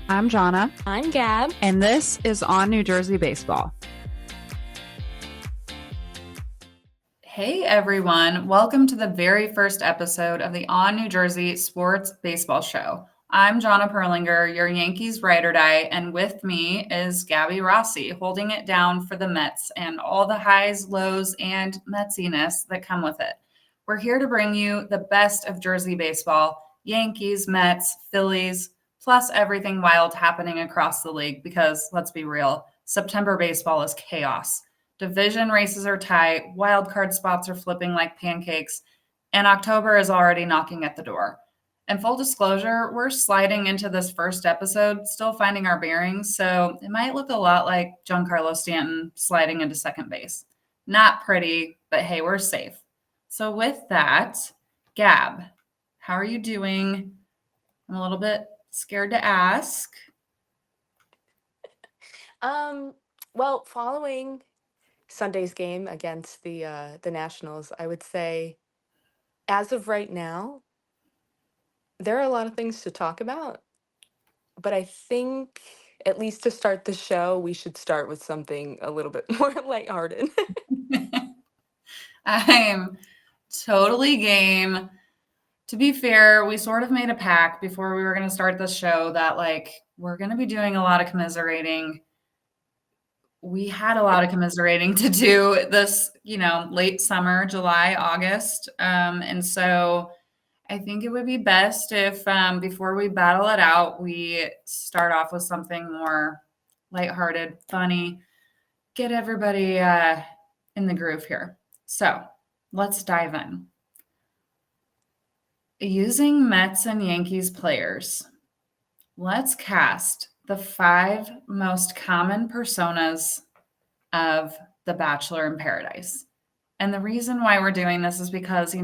I'm Jonna, I'm Gab. and this is ONNJ Baseball. Hey everyone, welcome to the very first episode of the ONNJ Sports Baseball Show. I'm Jonna Perlinger, your Yankees ride or die, and with me is Gabby Raucci, holding it down for the Mets and all the highs, lows, and Metsiness that come with it. We're here to bring you the best of Jersey baseball, Yankees, Mets, Phillies, plus everything wild happening across the league because, let's be real, September baseball is chaos. Division races are tight, wild card spots are flipping like pancakes, and October is already knocking at the door. And full disclosure, we're sliding into this first episode, still finding our bearings, so it might look a lot like Giancarlo Stanton sliding into second base. Not pretty, but hey, we're safe. So with that, Gab, how are you doing? I'm a little bit scared to ask. Well, following Sunday's game against the Nationals, I would say as of right now, there are a lot of things to talk about, but I think at least to start the show, we should start with something a little bit more lighthearted. I'm totally game. To be fair, we sort of made a pact before we were going to start this show that, like, we're going to be doing a lot of commiserating. We had a lot of commiserating to do this, late summer, July, August. And so I think it would be best if, before we battle it out, we start off with something more lighthearted, funny, get everybody in the groove here. So let's dive in. Using Mets and Yankees players, let's cast the 5 most common personas of The Bachelor in Paradise. And the reason why we're doing this is because,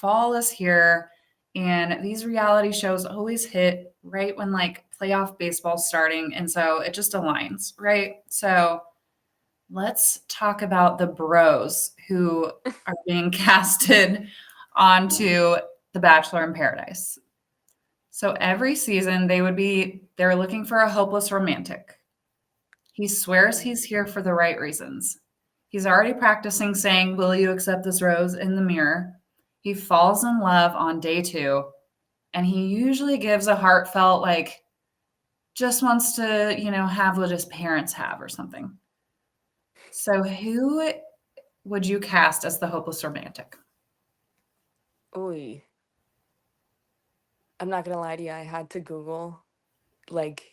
fall is here and these reality shows always hit right when like playoff baseball's starting. And so it just aligns, right? So let's talk about the bros who are being casted onto The Bachelor in Paradise. So every season they're looking for a hopeless romantic. He swears he's here for the right reasons. He's already practicing saying, "Will you accept this rose?" in the mirror. He falls in love on day 2, and he usually gives a heartfelt, like, just wants to, have what his parents have or something. So who would you cast as the hopeless romantic? Oy. I'm not gonna lie to you, I had to Google like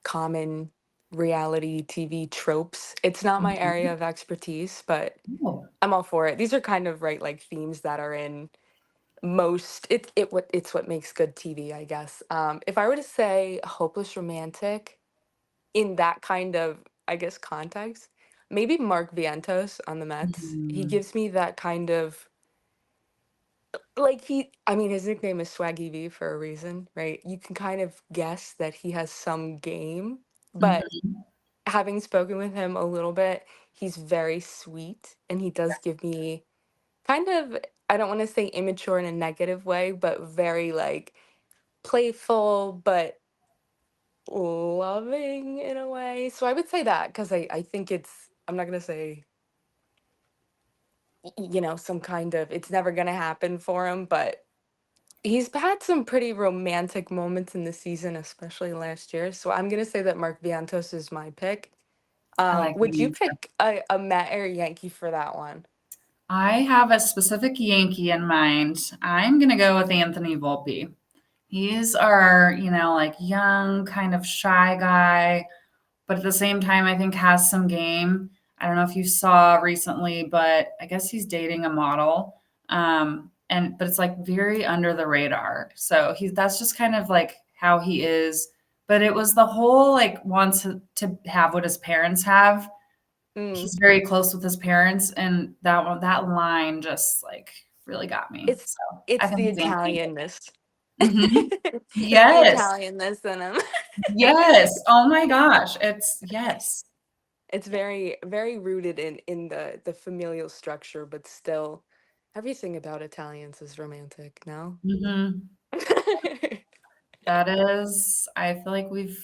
common reality TV tropes. It's not my area Mhm. of expertise, but Oh. I'm all for it. These are kind of right like themes that are in it's what makes good TV, I guess. If I were to say hopeless romantic in that kind of, I guess, context, maybe Mark Vientos on the Mets. He Mhm. gives me that kind of like I mean his nickname is Swaggy V for a reason, right? You can kind of guess that he has some game, but Mhm. having spoken with him a little bit, he's very sweet and he does give me kind of, I don't want to say immature in a negative way, but very like playful but loving in a way. So I would say that because I think I'm not going to say, some kind of, it's never going to happen for him, but he's had some pretty romantic moments in the season, especially last year. So I'm going to say that Mark Vientos is my pick. I like Would the you answer. pick a Met or a Yankee for that one? I have a specific Yankee in mind. I'm gonna go with Anthony Volpe. He's our, like young, kind of shy guy, but at the same time, I think has some game. I don't know if you saw recently, but I guess he's dating a model. But it's like very under the radar. So that's just kind of like how he is. But it was the whole like wants to have what his parents have. Mm, He's very close with his parents, and that line just like really got me. it's So I it's think the he's Anthony. Italianness. Mhm. It's the Yes. Italianness in him. Yes. Oh my gosh. It's yes. It's very very rooted in the familial structure, but still everything about Italians is romantic, no? Mhm. That is I feel like we've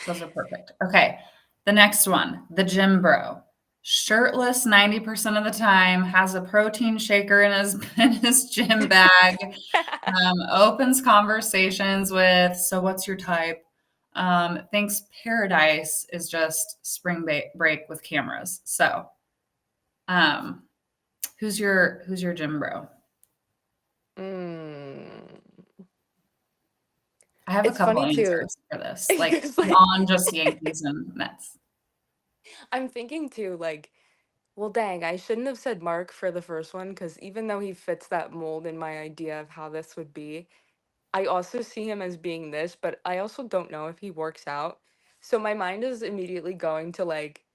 Those are perfect. Okay. The next one, the gym bro. Shirtless 90% of the time, has a protein shaker in his in his gym bag, opens conversations with, so what's your type? Thinks paradise is just spring break with cameras. So, who's your gym bro? Mm. I have a It's couple funny too. answers for this, like Because like beyond just Yankees and Mets. I'm thinking too, like, well, dang, I shouldn't have said Mark for the first one because even though he fits that mold in my idea of how this would be, I also see him as being this, but I also don't know if he works out. So my mind is immediately going to like,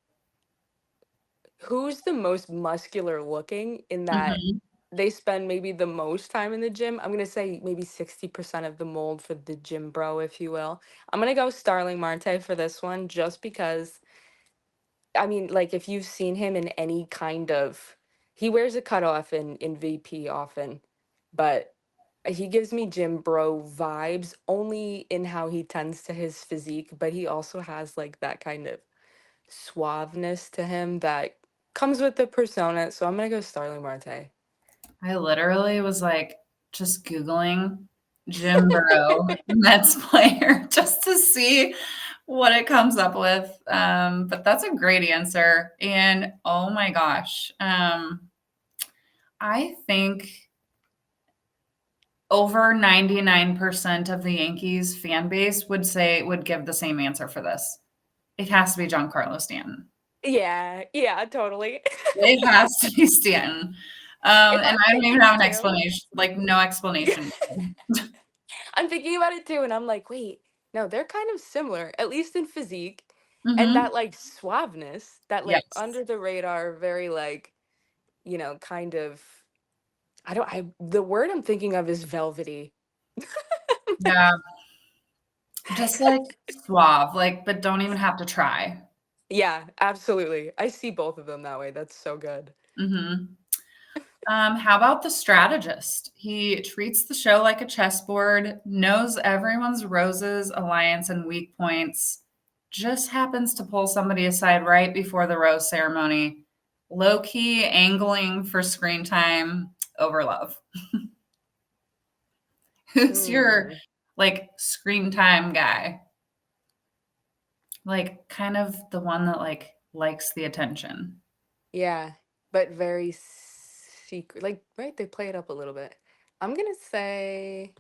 who's the most muscular looking in that Mhm. they spend maybe the most time in the gym? I'm going to say maybe 60% of the mold for the gym bro, if you will. I'm going to go Starling Marte for this one just because I mean, like if you've seen him in any kind of, he wears a cutoff in VP often, but he gives me Jim Bro vibes only in how he tends to his physique, but he also has like that kind of suaveness to him that comes with the persona. So I'm gonna go Starling Marte. I literally was like just Googling Jim Borough Mets player just to see what it comes up with. But that's a great answer. And oh my gosh, I think over 99% of the Yankees fan base would give the same answer for this. It has to be Giancarlo Stanton. Yeah, yeah, totally. It has to be Stanton. If And I'm I don't even thinking have an too, explanation, like no explanation. I'm thinking about it too, and I'm like, wait, no, they're kind of similar, at least in physique, and Mhm. that like suaveness, that like Yes. under the radar, very like, kind of. I don't. The word I'm thinking of is velvety. Yeah, just like suave, like, but don't even have to try. Yeah, absolutely. I see both of them that way. That's so good. Mhm. How about the strategist? He treats the show like a chessboard, knows everyone's roses, alliance, and weak points, just happens to pull somebody aside right before the rose ceremony. Low key angling for screen time over love. Who's your Hmm. like screen time guy? Like kind of the one that like likes the attention. Yeah, but very secret. Like, right? They play it up a little bit. I'm gonna say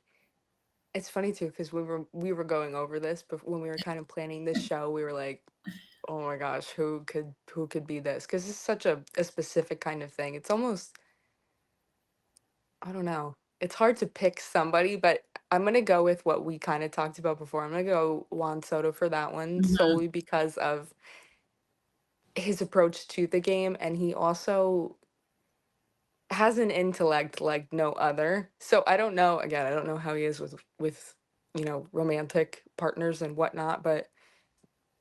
it's funny too because we were going over this, but when we were kind of planning this show, we were like, oh my gosh, who could be this? Because it's such a specific kind of thing. It's almost I don't know. It's hard to pick somebody, but I'm gonna go with what we kind of talked about before. I'm gonna go Juan Soto for that one Mhm. solely because of his approach to the game, and he also has an intellect like no other. So I don't know. Again, I don't know how he is with romantic partners and whatnot, but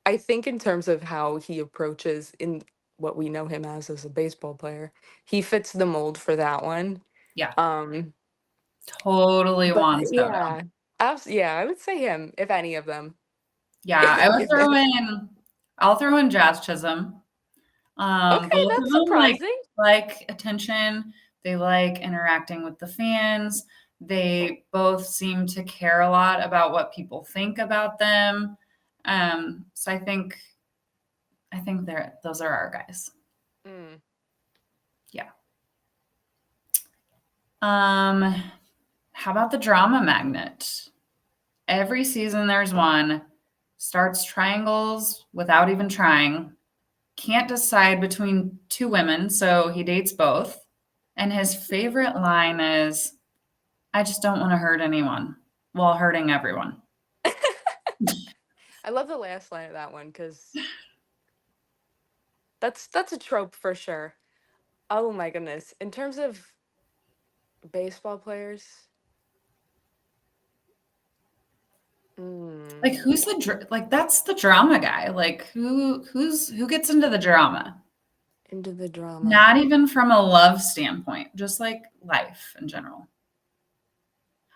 I think in terms of how he approaches in what we know him as a baseball player, he fits the mold for that one. Yeah, Um, totally but Juan Soto. yeah, yeah, I would say him if any of them. Yeah, I'll throw in Jazz Chisholm. Okay, Both of that's them surprising. like attention. They like interacting with the fans. They both seem to care a lot about what people think about them. So I think those are our guys. Mm. Yeah. Um, how about the drama magnet? Every season there's one. Starts triangles without even trying. Can't decide between two women, so he dates both. And his favorite line is, I just don't want to hurt anyone while hurting everyone. I love the last line of that one because that's a trope for sure. Oh my goodness. In terms of baseball players, Like mm, who's like that's the drama guy. Like who gets into the drama? into the drama. Not even from a love standpoint, just like life in general.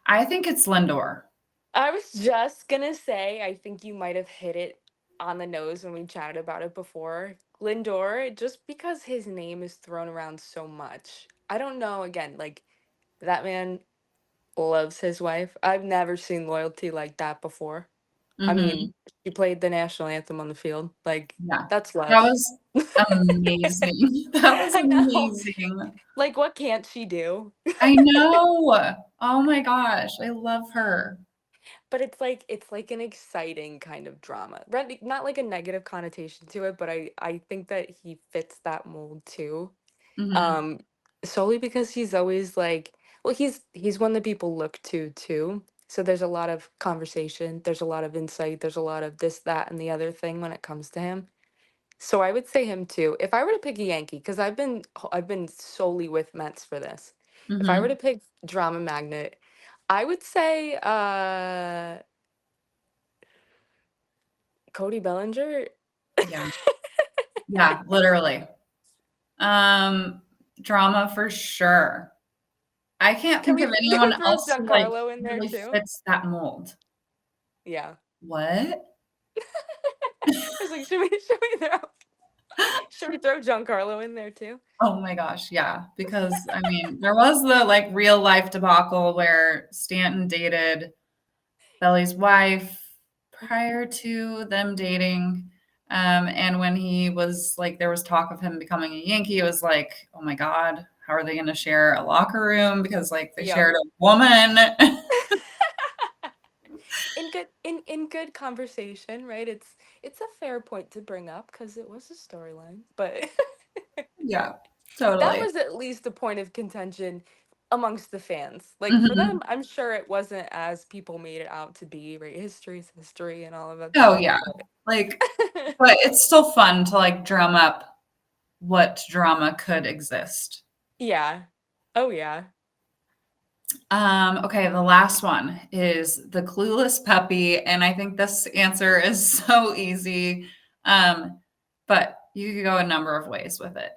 I think it's Lindor. I was just gonna say, I think you might have hit it on the nose when we chatted about it before. Lindor, just because his name is thrown around so much. I don't know, again, like that man loves his wife. I've never seen loyalty like that before. I Mhm. mean, she played the national anthem on the field. Like, Yeah. that's That love. was amazing. That was I know. amazing. Like, what can't she do? I know. Oh my gosh, I love her. But it's like an exciting kind of drama. Not like a negative connotation to it, but I think that he fits that mold too. Mhm. Um, Solely because he's always like, well, he's one that people look to too. So there's a lot of conversation, there's a lot of insight, there's a lot of this, that, and the other thing when it comes to him. So I would say him too. If I were to pick a Yankee, because I've been solely with Mets for this. If I were to Mhm. pick drama magnet, I would say Cody Bellinger. Yeah. Yeah, literally. Um, Drama for sure. I can't Can think we of anyone throw else who, like, Giancarlo in there really too? fits that mold. Yeah. What? I was like, should we throw Giancarlo in there too? Oh my gosh, yeah, because, I mean, there was the, like, real life debacle where Stanton dated Belly's wife prior to them dating, and when he was like there was talk of him becoming a Yankee, it was like, "Oh my god, how are they gonna share a locker room?" Because, like, they Yep. shared a woman. In good conversation, right? It's a fair point to bring up because it was a storyline, but Yeah, that totally. was at least a point of contention amongst the fans. Like for them, Mhm. I'm sure it wasn't as people made it out to be, right? History's history and all of that Oh, stuff, yeah, but like but it's still fun to, like, drum up what drama could exist. yeah. Oh yeah. Okay, the last one is the clueless puppy, and I think this answer is so easy, but you could go a number of ways with it.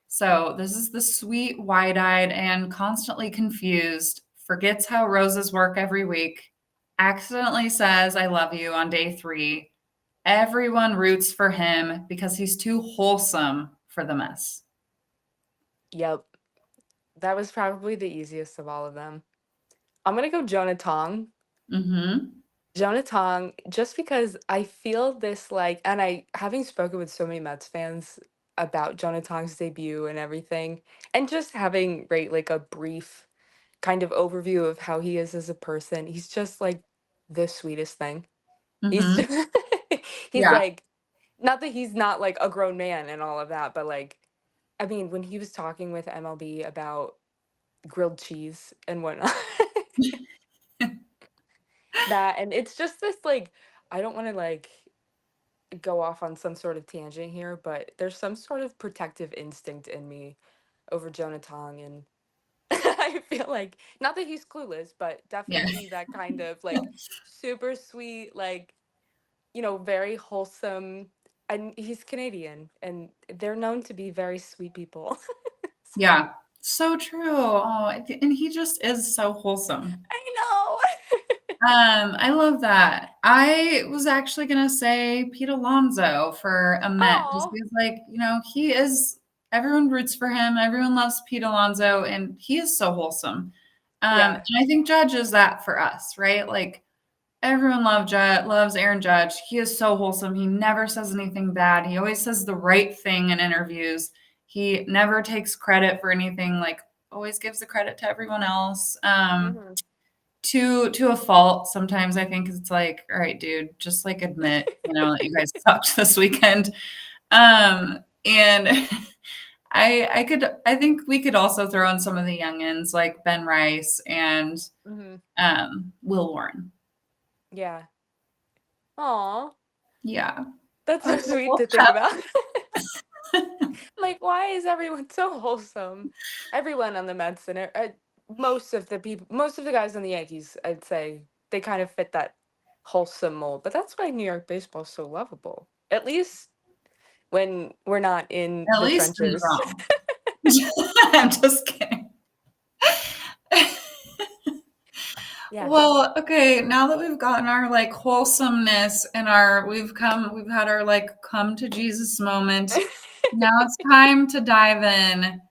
So this is the sweet, wide-eyed, and constantly confused, forgets how roses work every week, accidentally says "I love you" on day 3. Everyone roots for him because he's too wholesome for the mess. Yep. That was probably the easiest of all of them. I'm gonna go Jonah Tong. Mhm. Jonah Tong, just because I feel this like, and I having spoken with so many Mets fans about Jonah Tong's debut and everything, and just having right like a brief kind of overview of how he is as a person, he's just like the sweetest thing. He's Mhm. just, he's Yeah. like, not that he's not like a grown man and all of that, but like, I mean, when he was talking with MLB about grilled cheese and whatnot. That and it's just this like I don't want to like go off on some sort of tangent here, but there's some sort of protective instinct in me over Jonah Tong and I feel like not that he's clueless, but Yeah. definitely that kind of like super sweet, like, very wholesome and he's Canadian and they're known to be very sweet people. So Yeah, so true. Oh, and he just is so wholesome. I know. I love that. I was actually gonna say Pete Alonso for a Met, just Oh, because, like, he is everyone roots for him, everyone loves Pete Alonso, and he is so wholesome. yeah. And I think Judge is that for us, right? Like, everyone loves Aaron Judge. He is so wholesome. He never says anything bad. He always says the right thing in interviews. He never takes credit for anything, like, always gives the credit to everyone else. Hmm. To a fault. Sometimes I think it's like, all right, dude, just like admit, that you guys sucked this weekend. And I think we could also throw in some of the youngins like Ben Rice and Hmm. Will Warren. Yeah. Aw. Yeah. That's Our so sweet little to think pep. about. Like, why is everyone so wholesome? Everyone on the Mets and most of the guys on the Yankees, I'd say, they kind of fit that wholesome mold. But that's why New York baseball is so lovable. At least when we're not in At the least in trenches. drama. I'm just kidding. Yeah, Yeah. Well, okay, now that we've gotten our like wholesomeness and we've had our like come to Jesus moment. Now it's time to dive in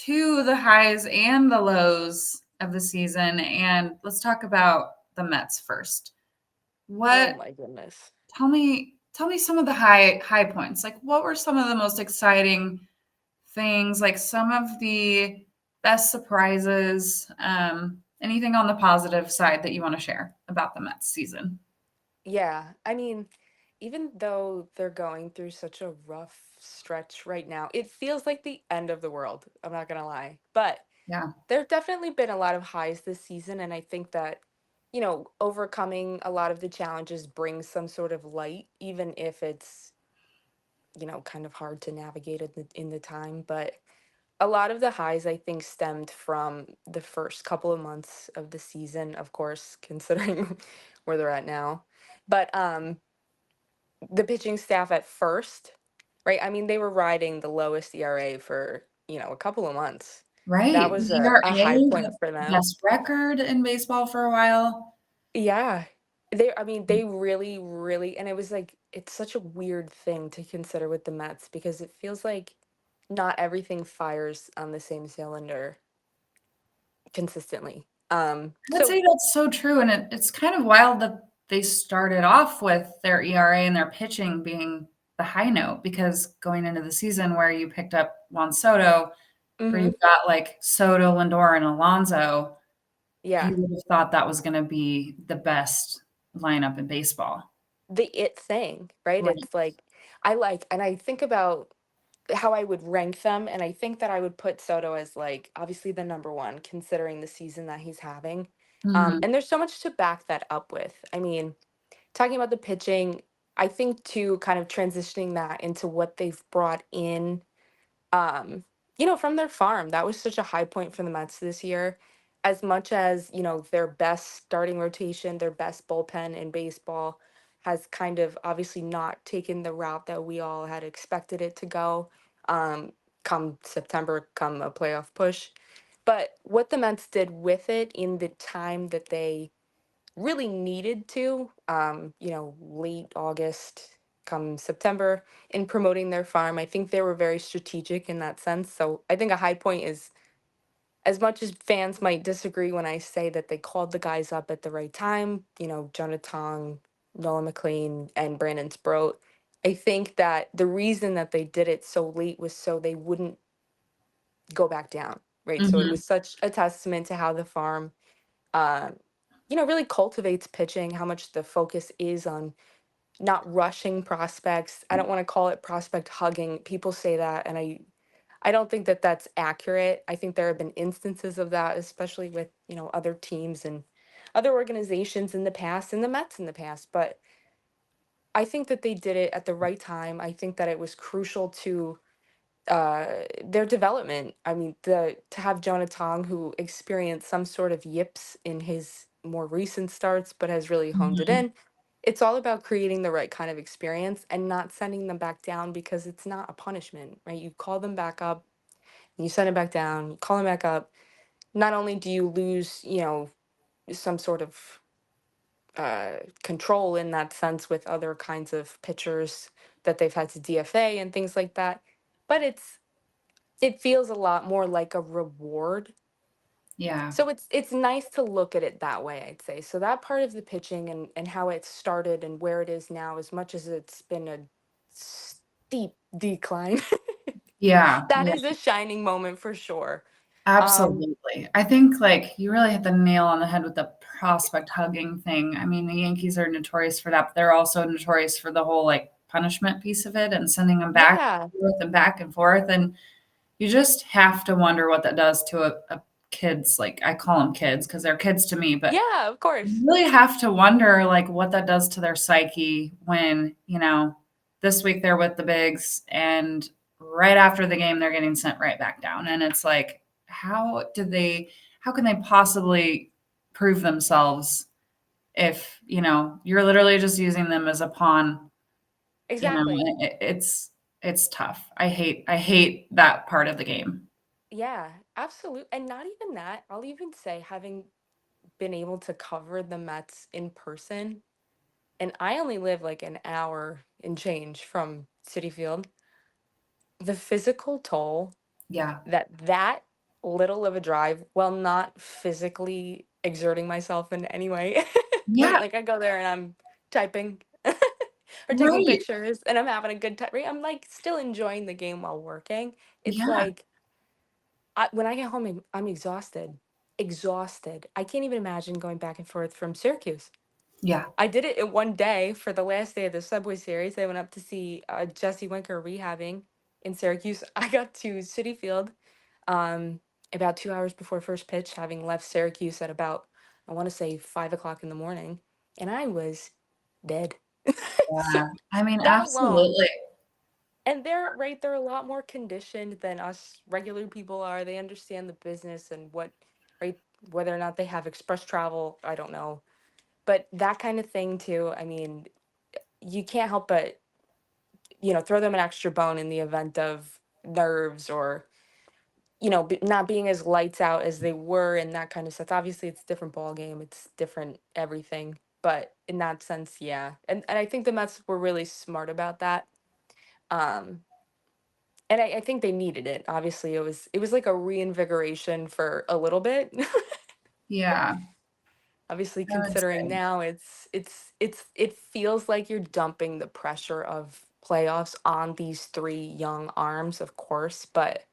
to the highs and the lows of the season. And let's talk about the Mets first. Oh What my goodness. tell me some of the high points. Like what were some of the most exciting things, like some of the best surprises, anything on the positive side that you want to share about the Mets season? Yeah. I mean, even though they're going through such a rough stretch right now, it feels like the end of the world. I'm not going to lie. But Yeah. there have definitely been a lot of highs this season. And I think that, overcoming a lot of the challenges brings some sort of light, even if it's, kind of hard to navigate in the time. But a lot of the highs I think stemmed from the first couple of months of the season, of course, considering where they're at now. But the pitching staff at first, right? I mean, they were riding the lowest ERA for, a couple of months. That Right. was The a ERA, high point the for them. best record in baseball for a while. Yeah. I mean, they really, really, and it was like, it's such a weird thing to consider with the Mets because it feels like not everything fires on the same cylinder consistently. I'd So say that's so true. And it's kind of wild that they started off with their ERA and their pitching being the high note because going into the season where you picked up Juan Soto, where mhm, you've got like Soto, Lindor, and Alonso, yeah, you would have thought that was going to be the best lineup in baseball. the it thing, right? Right. It's like and I think about how I would rank them, and I think that I would put Soto as like obviously the number one, considering the season that he's having. Mhm. And there's so much to back that up with. I mean, talking about the pitching, I think too, kind of transitioning that into what they've brought in from their farm. That was such a high point for the Mets this year. As much as, their best starting rotation, their best bullpen in baseball has kind of obviously not taken the route that we all had expected it to go, um, come September, come a playoff push. But what the Mets did with it in the time that they really needed to, late August, come September, in promoting their farm. I think they were very strategic in that sense. So I think a high point is, as much as fans might disagree when I say that they called the guys up at the right time, Jonna Tong, Nolan McLean, and Brandon Sproat. I think that the reason that they did it so late was so they wouldn't go back down, right? So it Mhm. was such a testament to how the farm uh, really cultivates pitching, how much the focus is on not rushing prospects. I don't want to call it prospect hugging. People say that, and I don't think that that's accurate. I think there have been instances of that, especially with, other teams and other organizations in the past and the Mets in the past, but I think that they did it at the right time. I think that it was crucial to their development. I mean, the to have Jonah Tong, who experienced some sort of yips in his more recent starts, but has really honed it Mhm. in. It's all about creating the right kind of experience and not sending them back down because it's not a punishment, right? You call them back up, and you send them back down, you call them back up. Not only do you lose, some sort of control in that sense with other kinds of pitchers that they've had to DFA and things like that, but it feels a lot more like a reward. Yeah. So it's nice to look at it that way, I'd say. So that part of the pitching and how it started and where it is now, as much as it's been a steep decline, Yeah. that Yeah. is a shining moment for sure. Um, Absolutely. I think like you really hit the nail on the head with the prospect hugging thing. I mean, the Yankees are notorious for that, but they're also notorious for the whole like punishment piece of it and sending them back yeah, and forth and back and forth. And you just have to wonder what that does to a kids, like I call them kids because they're kids to me, but yeah, of you course. really have to wonder like what that does to their psyche when, this week they're with the bigs and right after the game they're getting sent right back down. And it's like, how can they possibly prove themselves if, you're literally just using them as a pawn, Exactly. it's tough. I hate that part of the game. Yeah, absolutely. And not even that. I'll even say having been able to cover the Mets in person, and I only live like an hour and change from Citi Field, the physical toll Yeah. that little of a drive, while not physically exerting myself in any way, right? Yeah. Like I go there and I'm typing or taking Right. pictures and I'm having a good time, right? I'm like still enjoying the game while working. It's Yeah. like when I get home, I'm exhausted. Exhausted. I can't even imagine going back and forth from Syracuse. Yeah. I did it in one day for the last day of the Subway Series. I went up to see Jesse Winker rehabbing in Syracuse. I got to Citi Field um, about 2 hours before first pitch, having left Syracuse at about, I want to say 5 o'clock in the morning, and I was dead. So Yeah. I mean, that alone, absolutely. and they're a lot more conditioned than us regular people are. They understand the business and what, right, whether or not they have express travel, I don't know. But that kind of thing too, I mean, you can't help but, throw them an extra bone in the event of nerves or, not being as lights out as they were and that kind of stuff. Obviously, it's a different ball game. It's different everything. But in that sense, yeah. And I think the Mets were really smart about that. Um, and I think they needed it. Obviously, it was like a reinvigoration for a little bit. Yeah. Obviously, I would considering say. now it feels like you're dumping the pressure of playoffs on these three young arms, of course, but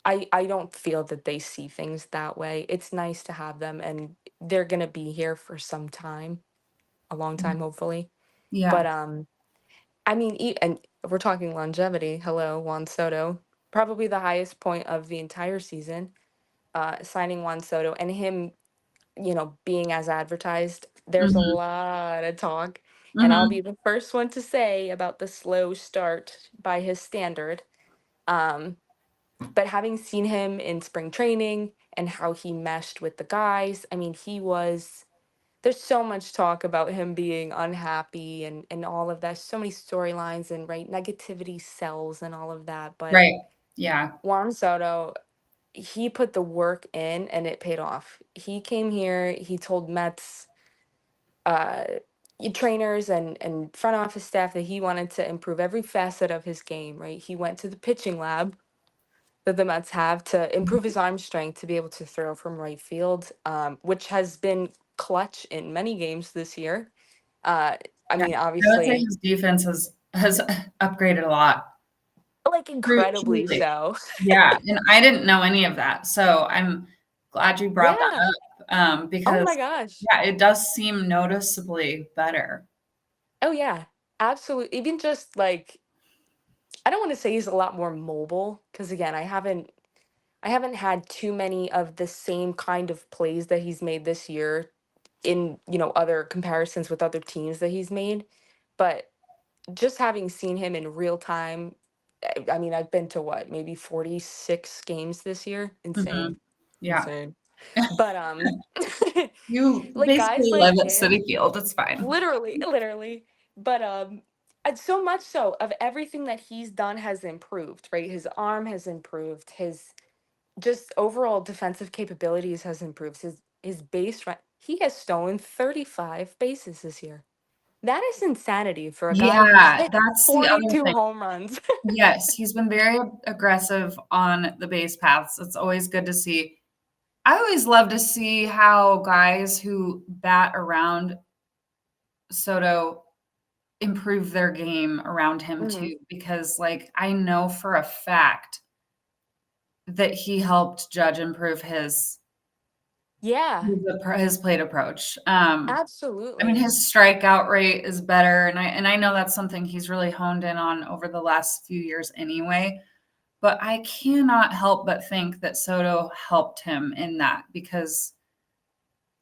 I don't feel that they see things that way. It's nice to have them, and they're gonna be here for some time, a long time, hopefully. Yeah. But I mean, and we're talking longevity. Hello, Juan Soto, probably the highest point of the entire season. Signing Juan Soto and him, being as advertised. There's a Mhm. lot of talk, and I'll be Mhm. the first one to say about the slow start by his standard. Um, but having seen him in spring training and how he meshed with the guys, I mean, there's so much talk about him being unhappy and all of that. So many storylines and right negativity sells and all of that. But Right. Yeah. Juan Soto, he put the work in and it paid off. He came here, he told Mets uh trainers and front office staff that he wanted to improve every facet of his game, right? He went to the pitching lab that the Mets have to improve his arm strength to be able to throw from right field, which has been clutch in many games this year. Uh, I Yeah. mean, I would say obviously, his defense has upgraded a lot. like incredibly Truly. so. Yeah, and I didn't know any of that, so I'm glad you brought Yeah. that up, Oh my because, gosh. yeah, it does seem noticeably better. Oh yeah. Absolutely. Even just like I don't want to say he's a lot more mobile because again, I haven't had too many of the same kind of plays that he's made this year in, other comparisons with other teams that he's made. But just having seen him in real time, I mean, I've been to what, maybe 46 games this year. Mhm. Insane. Yeah. Insane. But You like basically guys like live at him, Citi Field, it's fine. literally. But and so much so of everything that he's done has improved, right? His arm has improved, his just overall defensive capabilities has improved. His base run, he has stolen 35 bases this year. That is insanity for a guy who's Yeah, hit that's the other 42 thing. home runs. Yes, he's been very aggressive on the base paths. It's always good to see. I always love to see how guys who bat around Soto improve their game around him Mhm. too, because, like, I know for a fact that he helped Judge improve Yeah, his plate approach. I mean, absolutely. his strikeout rate is better, and I know that's something he's really honed in on over the last few years anyway. But I cannot help but think that Soto helped him in that because,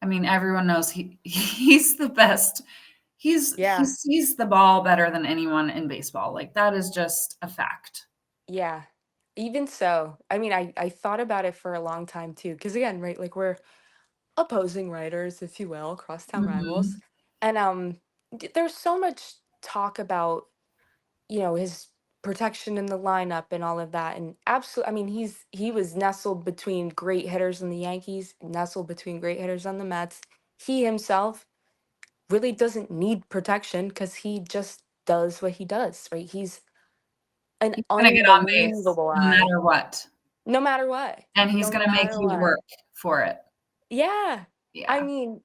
I mean, everyone knows he's the best. He Yeah, sees the ball better than anyone in baseball. Like, that is just a fact. yeah. Even so, I mean, I thought about it for a long time too, because again, right, like we're opposing writers, if you will, crosstown rivals, Mhm. and there's so much talk about his protection in the lineup and all of that. And absolutely, I mean, he was nestled between great hitters in the Yankees, nestled between great hitters on the Mets. He himself really doesn't need protection because he just does what he does, right? He's an He's going to get on base unbelievable no eye, matter what. no matter what. And he's No going to make matter you what. work for it. Yeah. I Yeah. mean,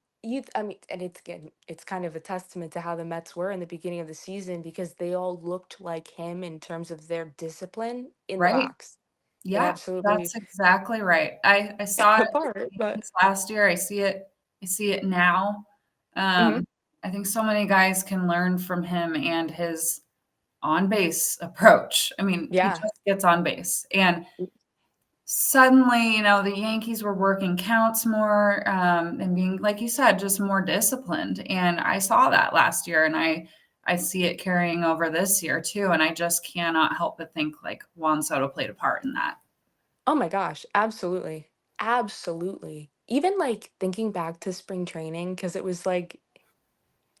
and it's again, it's kind of a testament to how the Mets were in the beginning of the season because they all looked like him in terms of their discipline in the Right. box. They Yeah, absolutely that's exactly right. I saw it apart, but last year. I see it now. mhm, I think so many guys can learn from him and his on base approach. I mean, he yeah. just gets on base. And suddenly, the Yankees were working counts more, and being, like you said, just more disciplined. And I saw that last year, and I see it carrying over this year too. And I just cannot help but think like Juan Soto played a part in that. Oh my gosh, absolutely. Absolutely. Even like thinking back to spring training, because it was like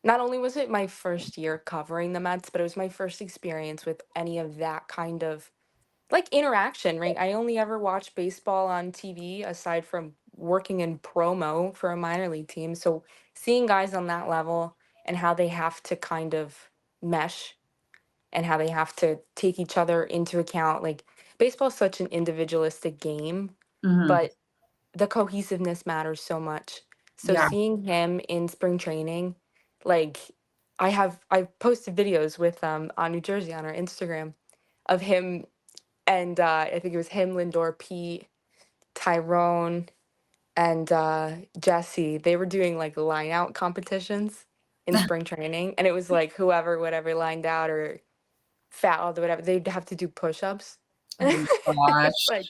not only was it my first year covering the Mets, but it was my first experience with any of that kind of like interaction, right? I only ever watched baseball on TV aside from working in promo for a minor league team. So seeing guys on that level and how they have to kind of mesh and how they have to take each other into account. Like baseball is such an individualistic game, Mhm. but the cohesiveness matters so much. So Yeah. seeing him in spring training, like I've posted videos with on New Jersey on our Instagram of him and I think it was him, Lindor, Pete, Tyrone, and Jesse. They were doing like line out competitions in spring training, and it was like whoever, whatever lined out or fouled or whatever, they'd have to do push-ups. Oh And my it's gosh.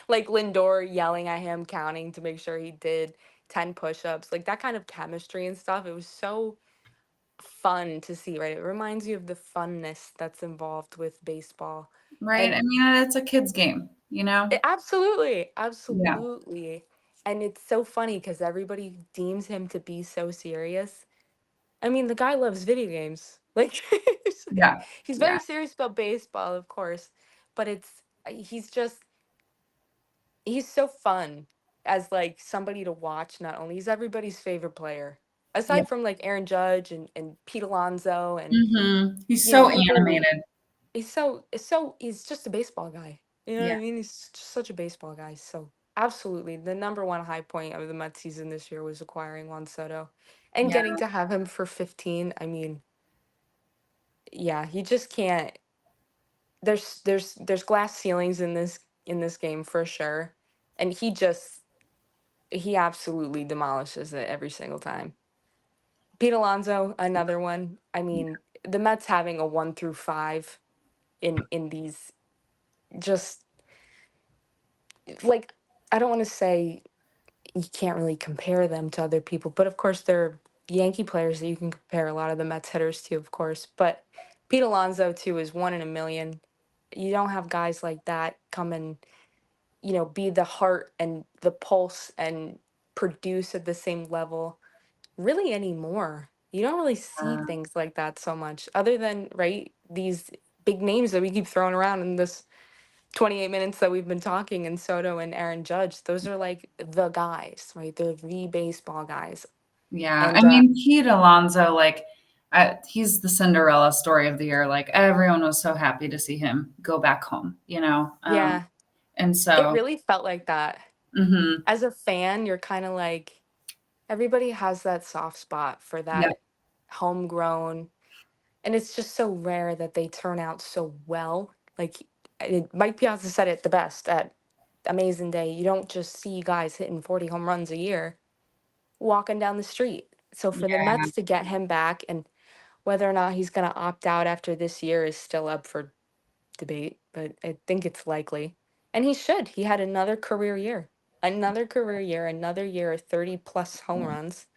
like Lindor yelling at him, counting to make sure he did 10 push-ups, like that kind of chemistry and stuff. It was so fun to see, right? It reminds you of the funness that's involved with baseball. Right? I And mean, it's a kid's game, you know? absolutely, Yeah. absolutely. And it's so funny because everybody deems him to be so serious. I mean, the guy loves video games. Like, Yeah. he's Yeah. very serious about baseball, of course, but he's so fun as like somebody to watch. Not only he's everybody's favorite player, Yeah. aside from like Aaron Judge and Pete Alonso and He's so people who animated. he's just a baseball guy. You know what Yeah. I mean? He's just such a baseball guy. So absolutely, the number one high point of the Mets season this year was acquiring Juan Soto, and Yeah. getting to have him for 15. I mean, yeah, he just can't. There's glass ceilings in this game for sure, and he absolutely demolishes it every single time. Pete Alonso, another one. I mean, the Mets having a 1 through 5 in these just like I don't want to say you can't really compare them to other people, but of course there are Yankee players that you can compare a lot of the Mets hitters to, of course. But Pete Alonso too is 1 in a million. You don't have guys like that come and be the heart and the pulse and produce at the same level really anymore. You don't really see Uh, things like that so much, other than right these big names that we keep throwing around in this 28 minutes that we've been talking, and Soto and Aaron Judge, those are like the guys, right? They're the baseball guys. yeah. I And mean, Pete Alonso, like, he's the Cinderella story of the year. Like, everyone was so happy to see him go back home, you know? yeah, And it so, really felt like that. mhm. As a fan, you're kind of like, everybody has that soft spot for Yep. that homegrown, and it's just so rare that they turn out so well. Like Mike Piazza said it the best at Amazing Day. You don't just see guys hitting 40 home runs a year walking down the street. So for the Yeah. Mets to get him back, and whether or not he's going to opt out after this year is still up for debate, but I think it's likely. And he should. He had another year of 30 plus home runs,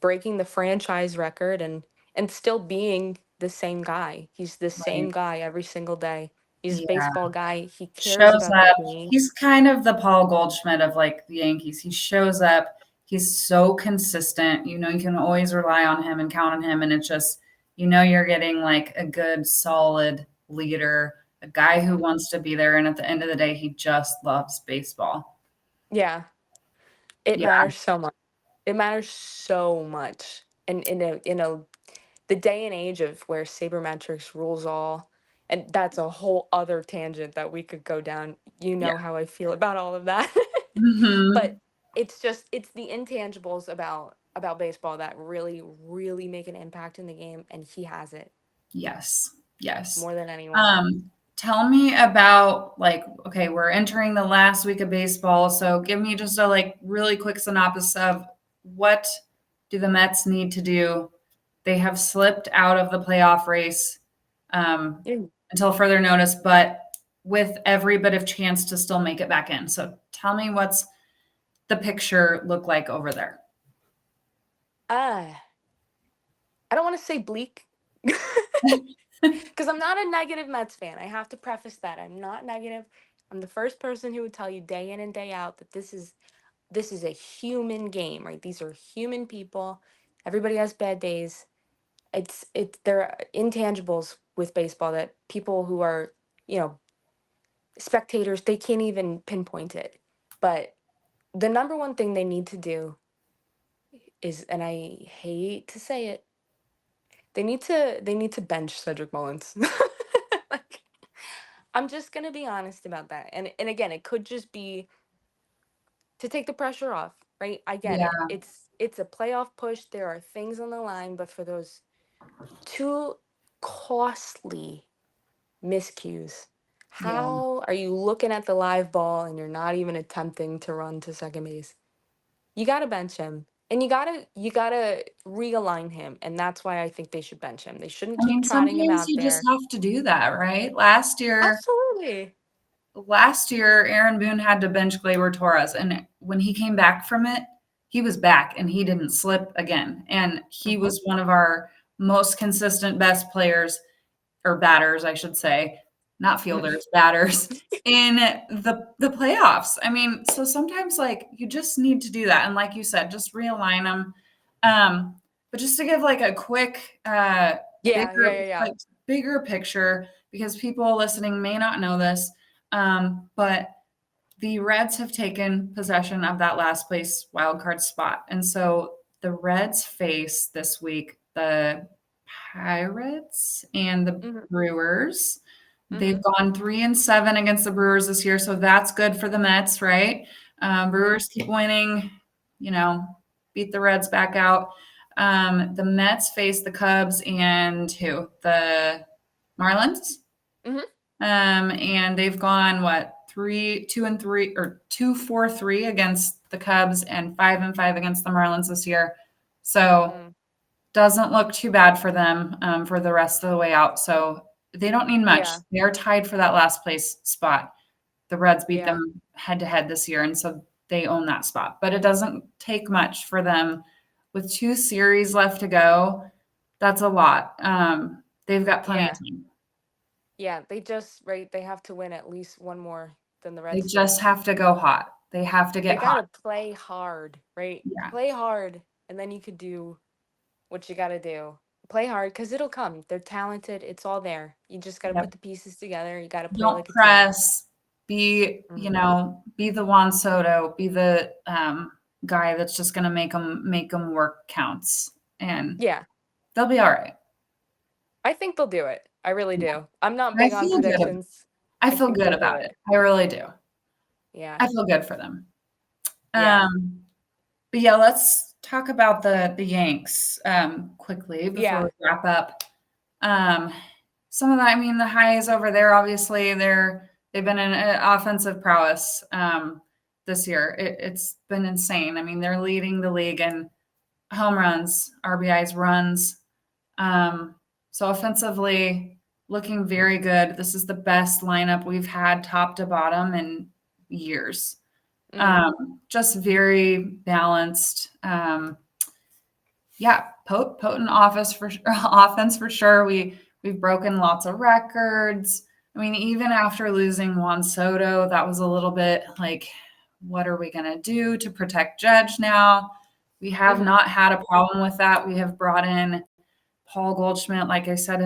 breaking the franchise record and still being the same guy. He's the same Right. guy every single day. He's a Yeah. baseball guy. He cares Shows about the up. game. He's kind of the Paul Goldschmidt of like the Yankees. He shows up. He's so consistent. You can always rely on him and count on him. And it's just, you're getting like a good, solid leader, a guy who wants to be there. And at the end of the day, he just loves baseball. Yeah. It Yeah. matters so much. It matters so much. And the day and age of where sabermetrics rules all, and that's a whole other tangent that we could go down. You Yeah. know how I feel about all of that. Mm-hmm. But it's the intangibles about baseball that really, really make an impact in the game, and he has it Yes. Yes. more than anyone. Tell me about okay, we're entering the last week of baseball, so give me just a really quick synopsis of what do the Mets need to do? They have slipped out of the playoff race Yeah. until further notice, but with every bit of chance to still make it back in. So tell me what's the picture look like over there? I don't want to say bleak. Because I'm not a negative Mets fan. I have to preface that. I'm not negative. I'm the first person who would tell you day in and day out that this is a human game, right? These are human people. Everybody has bad days. There are intangibles with baseball that people who are, you know, spectators, they can't even pinpoint it. But the number one thing they need to do is, and I hate to say it, they need to bench Cedric Mullins. Like, I'm just gonna be honest about that. And again, it could just be to take the pressure off, right? I get Yeah, it. It's a playoff push. There are things on the line, but for those two costly miscues, yeah. how are you looking at the live ball and you're not even attempting to run to second base? You gotta bench him. And you gotta realign him. And that's why I think they should bench him. They shouldn't I keep mean, trotting him sometimes out you just there. have to do that, right? Last year, Aaron Boone had to bench Gleyber Torres, and when he came back from it, he was back and he didn't slip again. And he Hmm. was one of our most consistent best players or batters, I should say, not fielders, batters in the playoffs. I mean, so sometimes you just need to do that, and like you said, just realign them. But just to give a quick, Yeah, yeah, bigger yeah, yeah. bigger picture, because people listening may not know this, but the Reds have taken possession of that last place wild card spot, and so the Reds face this week the Pirates and the Hmm. Brewers. They've Hmm. gone 3-7 against the Brewers this year, so that's good for the Mets, right? Hmm. Brewers keep winning, you know, beat the Reds back out. The Mets face the Cubs and who? The Marlins. Hmm. And they've gone what 2-3 or 2-4-3 against the Cubs and 5-5 against the Marlins this year. So Mm. doesn't look too bad for them for the rest of the way out. So they don't need much. Yeah, They're tied for that last place spot. The Reds beat yeah, them head to head this year, and so they own that spot. But it doesn't take much for them. With 2 series left to go, that's a lot. They've got plenty of yeah, time. yeah. They have to win at least one more than the They Reds do. just have to go hot. They have to They get hot. gotta play hard, right? Yeah. Play hard, and then you could do what you gotta do. Play hard, because it'll come. They're talented. It's all there. You just gotta Yep. put the pieces together. You gotta play Don't like a team. press. Be, Hmm. be the Juan Soto. Be the guy that's just going to make them work counts, and Yeah, they'll be all right. I think they'll do it. I really Yeah. do. I'm not I big on feel good. predictions. I I feel think good they'll do about it. it. I really do. Yeah, I feel good for them. yeah, Um, but yeah, let's talk about the Yanks quickly before yeah. we wrap up. Um, some of the, I mean, the highs over there, obviously, they've been an offensive prowess this year. It's been insane. I mean, they're leading the league in home runs, RBIs, runs. So offensively, looking very good. This is the best lineup we've had top to bottom in years. Mm. Just very balanced. Yeah, potent offense for sure. We've broken lots of records. I mean, even after losing Juan Soto, that was a little bit like, what are we gonna do to protect Judge now? We have Hmm. not had a problem with that. We have brought in Paul Goldschmidt, like I said,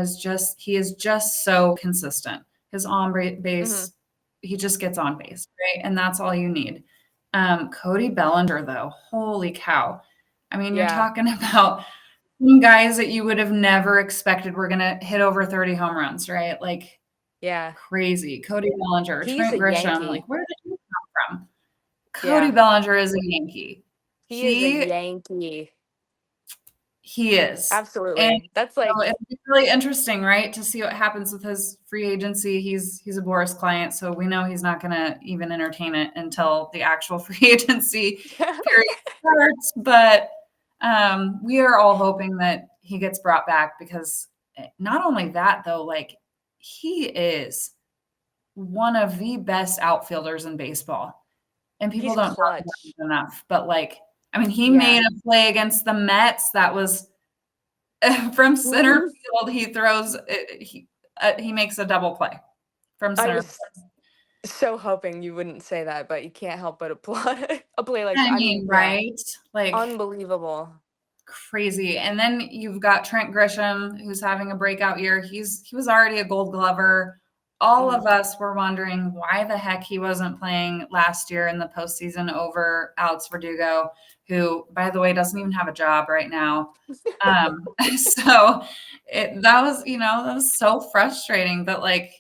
he is just so consistent. His on Mhm. base, he just gets on base, right? And that's all you need. Cody Bellinger, though, holy cow. I mean, you're Yeah. talking about some guys that you would have never expected were going to hit over 30 home runs, right? Like Yeah. crazy. Cody Bellinger, He's Trent a Grisham, Yankee. like where did he come from? Cody Yeah. Bellinger is a Yankee. He is a Yankee. He is. And Absolutely. That's like, it's really interesting, right, to see what happens with his free agency. He's a Boris client, so we know he's not going to even entertain it until the actual free agency period starts. But we are all hoping that he gets brought back because not only that, though, like he is one of the best outfielders in baseball. And people he's don't talk about clutch. it enough. But like, I mean, he Yeah. made a play against the Mets that was from center Mhm. field. He throws he makes a double play from I center was field. so hoping you wouldn't say that, but you can't help but applaud a play like that. I I mean, mean, yeah, right? Like unbelievable. crazy. And then you've got Trent Grisham, who's having a breakout year. He was already a Gold Glover. All of us were wondering why the heck he wasn't playing last year in the postseason over Alex Verdugo, who, by the way, doesn't even have a job right now. So that was so frustrating. But like,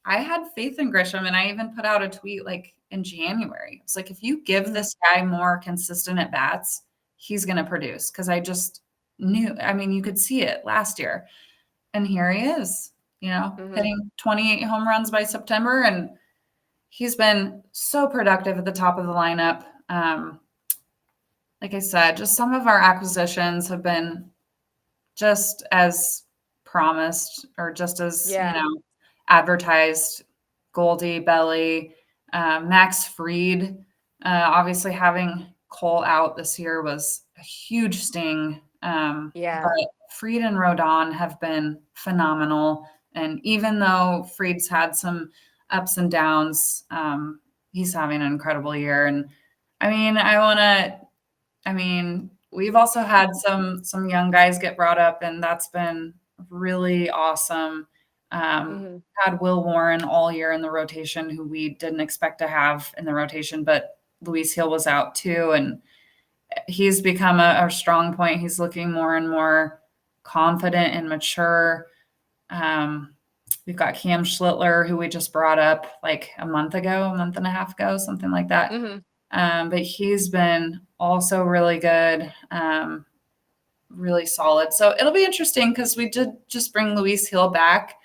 I had faith in Grisham, and I even put out a tweet like in January. It's like, if you give this guy more consistent at bats, he's going to produce. Because I just knew. I mean, you could see it last year, and here he is. Hitting 28 home runs by September, and he's been so productive at the top of the lineup. Like I said, just some of our acquisitions have been just as promised or just as, advertised. Goldie, Belly, Max Fried. Obviously, having Cole out this year was a huge sting. But Fried and Rodon have been phenomenal. And even though Fried's had some ups and downs, he's having an incredible year. And we've also had some young guys get brought up, and that's been really awesome. Had Will Warren all year in the rotation, who we didn't expect to have in the rotation, but Luis Hill was out too, and he's become a strong point. He's looking more and more confident and mature. We've got Cam Schlittler, who we just brought up like a month and a half ago, something like that. But he's been also really good, really solid. So it'll be interesting because we did just bring Luis Hill back.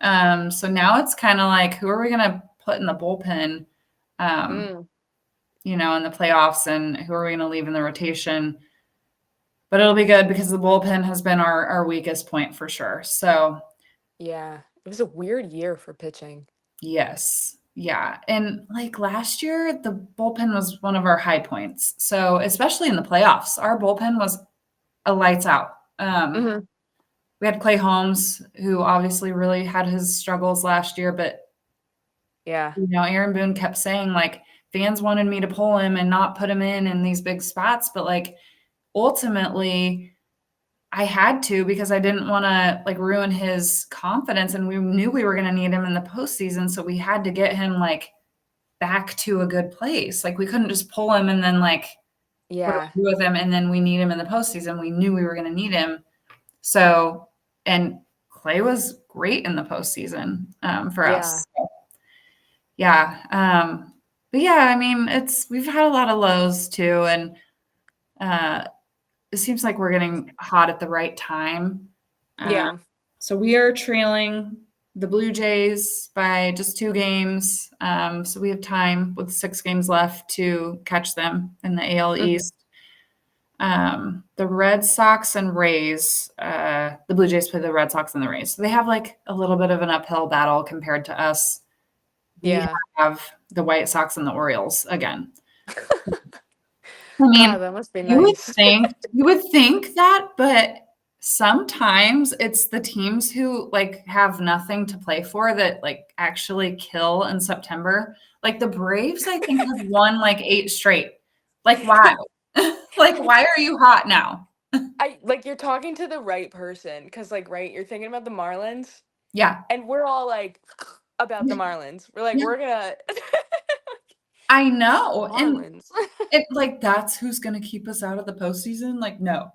So now it's kind of like, who are we going to put in the bullpen, in the playoffs, and who are we going to leave in the rotation? But it'll be good because the bullpen has been our weakest point for sure. So yeah, it was a weird year for pitching. Yes. Yeah. And like last year, the bullpen was one of our high points. So especially in the playoffs, our bullpen was a lights out. We had Clay Holmes, who obviously really had his struggles last year, but Aaron Boone kept saying like fans wanted me to pull him and not put him in these big spots. But like ultimately I had to, because I didn't want to like ruin his confidence, and we knew we were going to need him in the postseason. So we had to get him like back to a good place. Like we couldn't just pull him and then like what do we do with him, and then we need him in the postseason. We knew we were going to need him. So, and Clay was great in the postseason for us. So, but yeah, I mean, we've had a lot of lows too, and it seems like we're getting hot at the right time. So we are trailing the Blue Jays by just 2 games. So we have time with 6 games left to catch them in the AL East. The Red Sox and Rays, the Blue Jays play the Red Sox and the Rays. So they have like a little bit of an uphill battle compared to us. We have the White Sox and the Orioles again. I mean, that must be you nice. would think that, but sometimes it's the teams who like have nothing to play for that like actually kill in September. Like the Braves, I think, have won like 8 straight. Like why? Like why are you hot now? You're talking to the right person because right, you're thinking about the Marlins, Yeah. and we're all like about the Marlins. We're like, Yeah. we're gonna I know. And Marlins. that's who's gonna keep us out of the postseason? Like, no.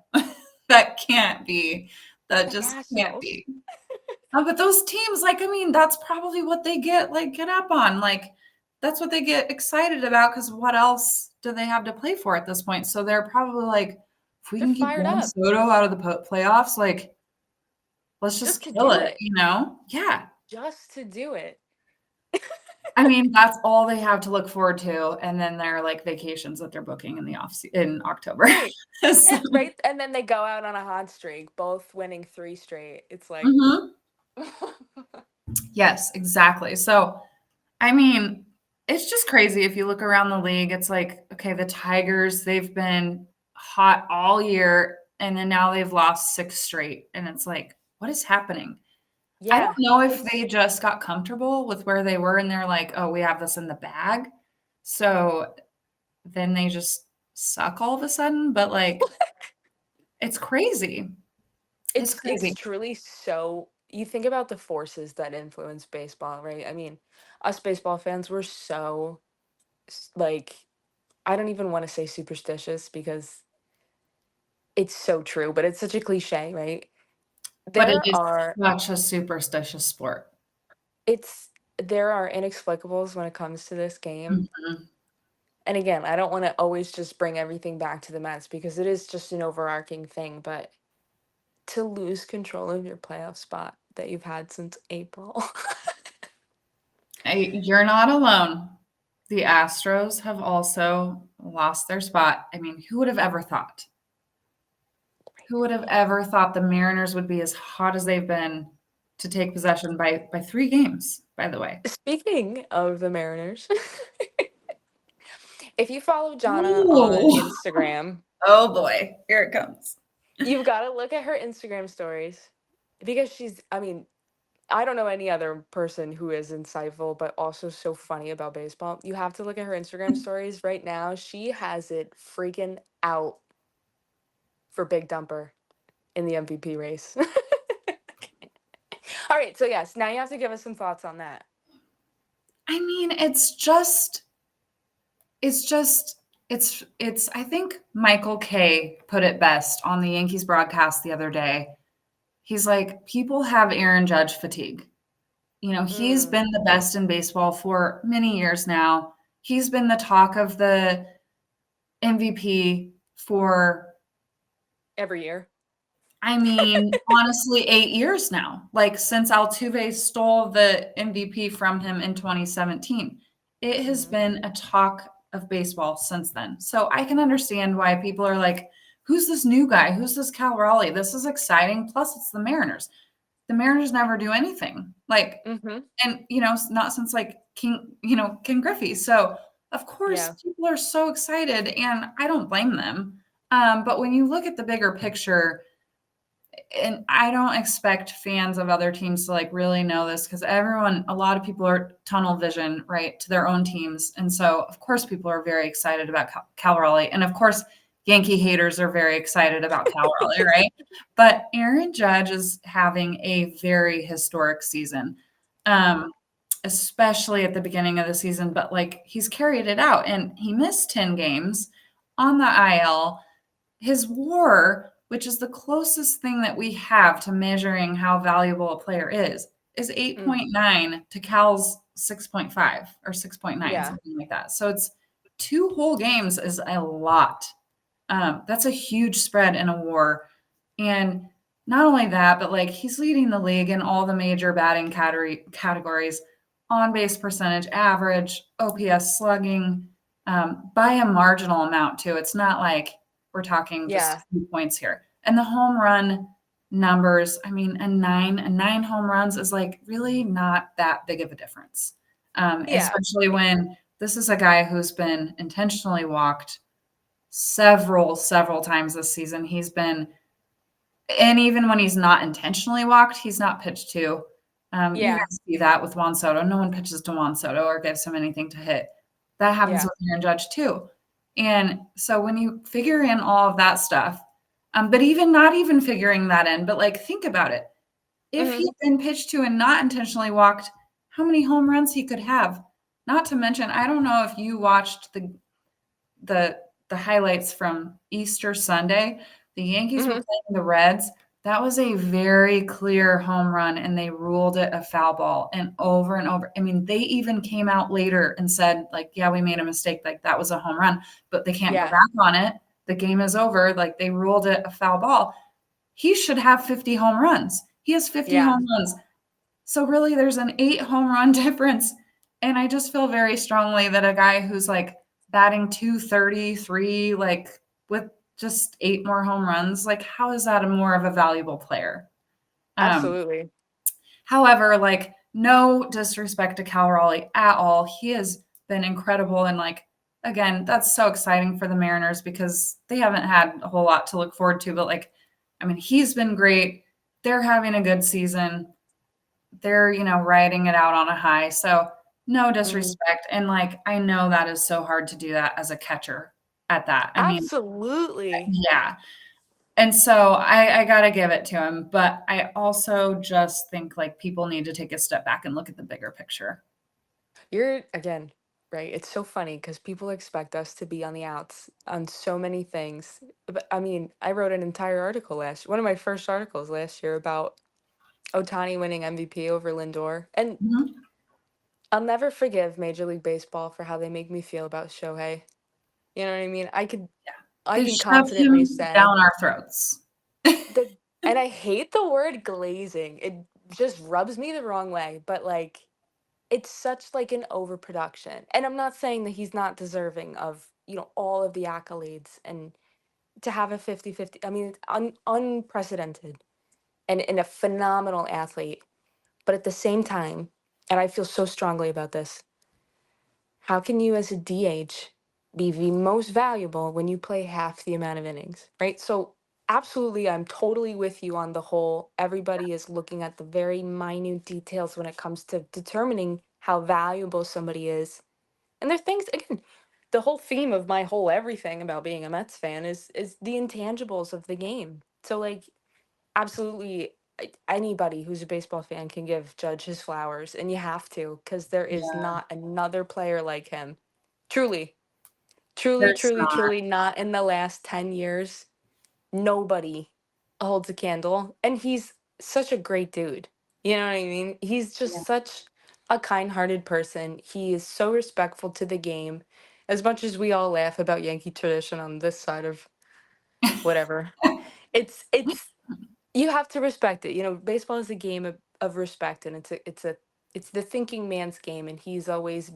That can't be. That The just can't Nationals. be. But those teams, that's probably what they get up on. That's what they get excited about because what else do they have to play for at this point? So they're probably like, if we They're can keep fired Juan up Soto out of the playoffs, let's just just to kill do it, it. Yeah. Just to do it. I mean, that's all they have to look forward to, and then their vacations that they're booking in the in October. Right. So, Yeah, right. And then they go out on a hot streak, both winning 3 straight. It's like mhm. Yes, exactly. So, I mean, it's just crazy if you look around the league. It's like, okay, the Tigers, they've been hot all year, and then now they've lost 6 straight, and it's like, what is happening? I don't yeah, know if it's they just got comfortable with where they were, and they're like, "Oh, we have this in the bag." So then they just suck all of a sudden, but, it's crazy. It's it's crazy. truly so you think about the forces that influence baseball, right? I mean, us baseball fans, we're so I don't even want to say superstitious because it's so true, but it's such a cliche, right? But it There is are such a superstitious sport. it's there are inexplicables when it comes to this game. Mhm. And again, I don't want to always just bring everything back to the Mets because it is just an overarching thing, but to lose control of your playoff spot that you've had since April. You're not alone. The Astros have also lost their spot. I mean, who would have ever thought? Who would have ever thought the Mariners would be as hot as they've been to take possession by 3 games, by the way? Speaking of the Mariners, if you follow Jonna on Ooh. Instagram, Oh boy, here it comes. you've got to look at her Instagram stories because I don't know any other person who is insightful but also so funny about baseball. You have to look at her Instagram stories right now. She has it freaking out for Big Dumper in the MVP race. All right, so yes, now you have to give us some thoughts on that. I mean, it's I think Michael Kay put it best on the Yankees broadcast the other day. He's like, people have Aaron Judge fatigue. He's Mm, been the best in baseball for many years now. He's been the talk of the MVP for, every year. I mean, honestly, 8 years now. Since Altuve stole the MVP from him in 2017. It has Hmm. been a talk of baseball since then. So I can understand why people are like, who's this new guy? Who's this Cal Raleigh? This is exciting. Plus, it's the Mariners. The Mariners never do anything. Hmm. And, not since King Griffey. So of course Yeah. people are so excited and I don't blame them. But when you look at the bigger picture, and I don't expect fans of other teams to really know this because a lot of people are tunnel vision, right, to their own teams. And so, of course, people are very excited about Cal Raleigh. And of course, Yankee haters are very excited about Cal Raleigh, right? But Aaron Judge is having a very historic season, especially at the beginning of the season. But he's carried it out and he missed 10 games on the IL. His WAR, which is the closest thing that we have to measuring how valuable a player is Mm, 8.9 to Cal's 6.5 or 6.9, yeah. something like that. So it's 2 whole games is a lot. That's a huge spread in a WAR. And not only that, but he's leading the league in all the major batting categories, on base percentage, average, OPS, slugging, by a marginal amount too. It's not like we're talking just Yeah. a few points here. And the home run numbers, I mean, a nine home runs is really not that big of a difference. Yeah. Especially when this is a guy who's been intentionally walked several times this season. And even when he's not intentionally walked, he's not pitched to. You Yeah. guys see that with Juan Soto. No one pitches to Juan Soto or gives him anything to hit. That happens Yeah. with Aaron Judge too. And so when you figure in all of that stuff, But even not even figuring that in, but like think about it. If Mhm. he'd been pitched to and not intentionally walked, how many home runs he could have. Not to mention, I don't know if you watched the the highlights from Easter Sunday. The Yankees were Mhm. playing the Reds. That was a very clear home run, and they ruled it a foul ball and over and over. I mean, they even came out later and said, like, yeah, we made a mistake. Like, that was a home run, but they can't go Yeah. back on it. The game is over. Like, they ruled it a foul ball. He should have 50 home runs. He has 50 Yeah. home runs. So really there's an 8 home run difference. And I just feel very strongly that a guy who's like batting 233, like with just 8 more home runs, like how is that a more of a valuable player? Um, Absolutely. However, like no disrespect to Cal Raleigh at all. He has been incredible. And like, again, that's so exciting for the Mariners because they haven't had a whole lot to look forward to. But like, I mean, he's been great. They're having a good season. They're, riding it out on a high. So no Mhm. disrespect. And like, I know that is so hard to do that as a catcher at that. I mean, Absolutely. yeah. And so I gotta give it to him, but I also just think like people need to take a step back and look at the bigger picture. You're again, right? It's so funny because people expect us to be on the outs on so many things. But I mean, I wrote an entire article one of my first articles last year about Otani winning MVP over Lindor. And Mhm. I'll never forgive Major League Baseball for how they make me feel about Shohei. You know what I mean? I They can shove confidently him say down our throats. the and I hate the word glazing. It just rubs me the wrong way, but like it's such like an overproduction. And I'm not saying that he's not deserving of, all of the accolades and to have a 50-50. I mean, it's unprecedented and a phenomenal athlete. But at the same time, and I feel so strongly about this, how can you as a DH be the most valuable when you play half the amount of innings, right? So absolutely, I'm totally with you on the whole. Everybody is looking at the very minute details when it comes to determining how valuable somebody is. And there are things again, the whole theme of my whole everything about being a Mets fan is the intangibles of the game. So like absolutely anybody who's a baseball fan can give Judge his flowers, and you have to because there is Yeah, not another player like him. Truly, truly, there's truly, not. truly not in the last 10 years. Nobody holds a candle. And he's such a great dude. You know what I mean? He's Yeah. just such a kind hearted person. He is so respectful to the game. As much as we all laugh about Yankee tradition on this side of whatever, it's you have to respect it. Baseball is a game of respect, and it's the thinking man's game, and he's always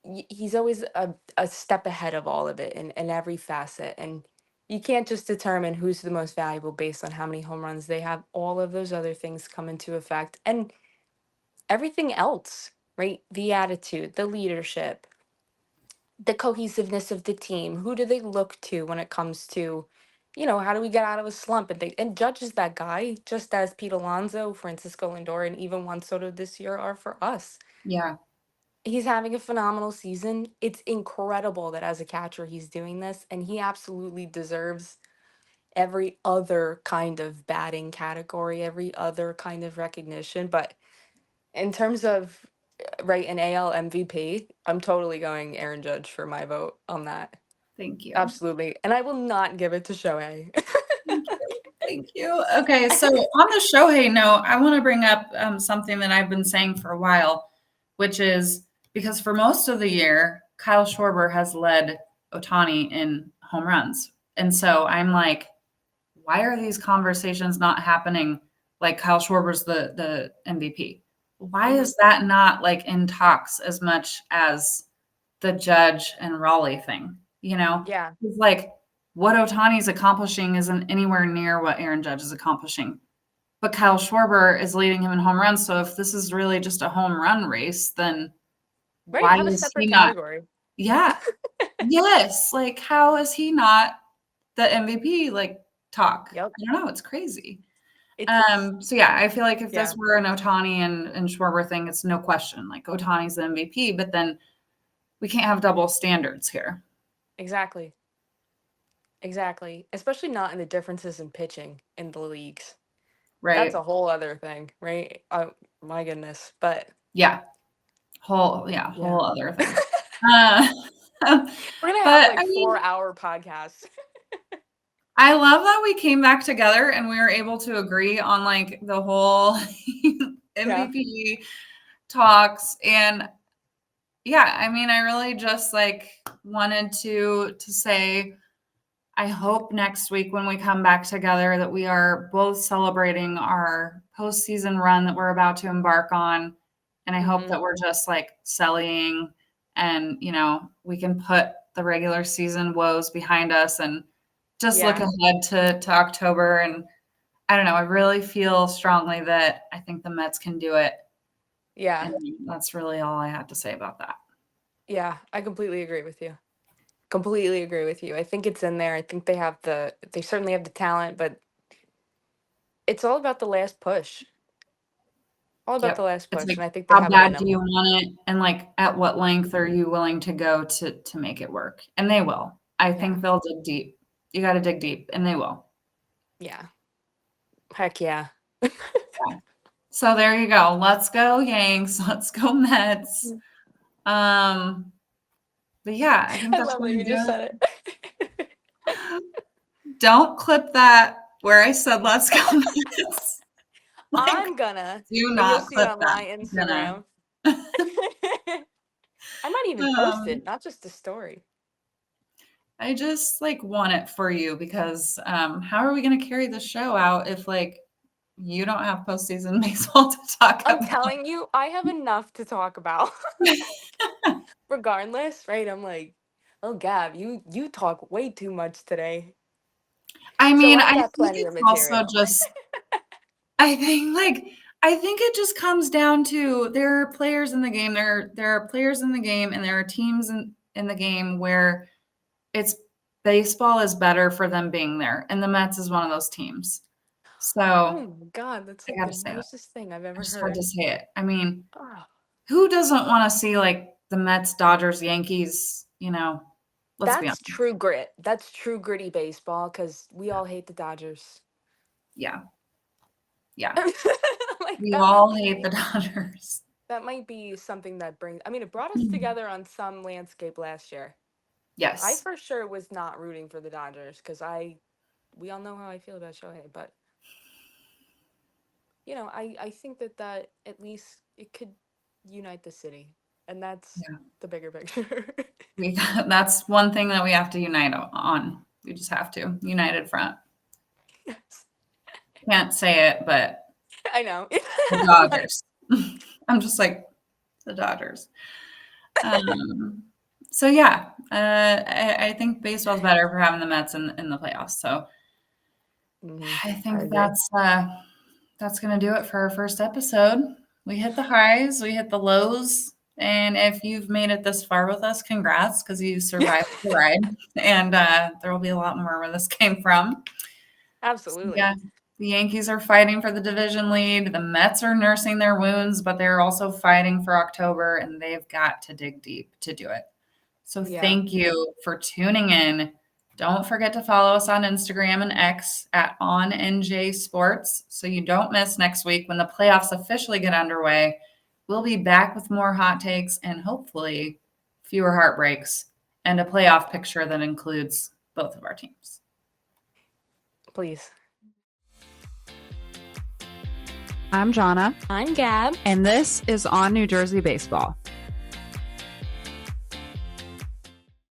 a step ahead of all of it in every facet. And you can't just determine who's the most valuable based on how many home runs they have. All of those other things come into effect, and everything else, right? The attitude, the leadership, the cohesiveness of the team. Who do they look to when it comes to, how do we get out of a slump? And Judge is that guy, just as Pete Alonso, Francisco Lindor, and even Juan Soto this year are for us. Yeah. He's having a phenomenal season. It's incredible that as a catcher he's doing this, and he absolutely deserves every other kind of batting category, every other kind of recognition. But in terms of right an AL MVP, I'm totally going Aaron Judge for my vote on that. Thank you. Absolutely. And I will not give it to Shohei. Thank you. Thank you. Okay, so on the Shohei note, I want to bring up something that I've been saying for a while, which is because for most of the year, Kyle Schwarber has led Otani in home runs. And so I'm like, why are these conversations not happening like Kyle Schwarber's the MVP? Why Hmm. is that not like in talks as much as the Judge and Raleigh thing? Yeah. It's like what Otani's accomplishing isn't anywhere near what Aaron Judge is accomplishing. But Kyle Schwarber is leading him in home runs. So if this is really just a home run race, then Right. why Have a is separate he not? category. Yeah. Yes. Like, how is he not the MVP? Like, talk. Yep. I don't know. It's crazy. It's So yeah, I feel like if this yeah, were an Otani and Schwarber thing, it's no question. Like Otani's the MVP, but then we can't have double standards here. exactly. Exactly. Especially not in the differences in pitching in the leagues. That's right? a whole other thing, right? Oh my goodness. But Yeah, yeah. whole other thing. Uh, We're gonna have but like I mean, 4-hour podcasts. I love that we came back together and we were able to agree on like the whole Yeah. MVP talks. And yeah, I mean, I really just like wanted to say I hope next week when we come back together that we are both celebrating our postseason run that we're about to embark on. And I hope hmm that we're just like selling and, we can put the regular season woes behind us and just look Yeah. ahead to October. And I don't know, I really feel strongly that I think the Mets can do it. Yeah. And that's really all I have to say about that. Yeah. I completely agree with you. Completely agree with you. I think it's in there. I think they certainly have the talent, but it's all about the last push. All about the Yep. last It's push. like, And I think they how have it in bad do them. you want it? And like, at what length are you willing to go to make it work? And they will. I Yeah. think they'll dig deep. You got to dig deep, and they will. Yeah. Heck yeah. So there you go. Let's go Yanks. Let's go Mets. Um, but yeah, I think I that's love that going you to do just it. said it. Don't clip that where I said let's go Mets. Like, I'm gonna, do but you'll not see it clip on that. my I'm gonna. Instagram. I might even post it, not just the story. I just like want it for you because how are we going to carry the show out if like you don't have postseason baseball to talk I'm about? telling you, I have enough to talk about. Regardless, right? I'm like, oh Gab, you talk way too much today. I So mean, I I got think plenty of it's also material. just I think it just comes down to there are players in the game. There are players in the game and there are teams in the game where it's baseball is better for them being there. And the Mets is one of those teams. So Oh my God, that's I like the gotta say that. nicest thing I've I ever just had to heard. say it. I mean, Oh, who doesn't want to see like the Mets, Dodgers, Yankees, let's be that's honest. true grit. That's true gritty baseball because we all hate the Dodgers. Yeah. Yeah. Like We that might all hate be the Dodgers. that might be something that brings. I mean, it brought us Mm. together on some landscape last year. I Yes. for sure was not rooting for the Dodgers because we all know how I feel about Shohei, but I think that at least it could unite the city, and that's Yeah. the bigger picture. That's one thing that we have to unite on. We just have to. United front. Yes, Can't say it, but I know. the Like, Dodgers. I'm just like the Dodgers. Um, so yeah, I think baseball's better for having the Mets in the playoffs. So I I think agree. that's gonna do it for our first episode. We hit the highs, we hit the lows, and if you've made it this far with us, congrats because you survived the ride. And there will be a lot more where this came from. So, Absolutely. yeah, the Yankees are fighting for the division lead. The Mets are nursing their wounds, but they're also fighting for October, and they've got to dig deep to do it. So Yeah. thank you for tuning in. Don't forget to follow us on Instagram and X at ONNJ Sports so you don't miss next week when the playoffs officially get underway. We'll be back with more hot takes and hopefully fewer heartbreaks and a playoff picture that includes both of our teams. Please. I'm Jonna, I'm Gab. and this is On New Jersey Baseball.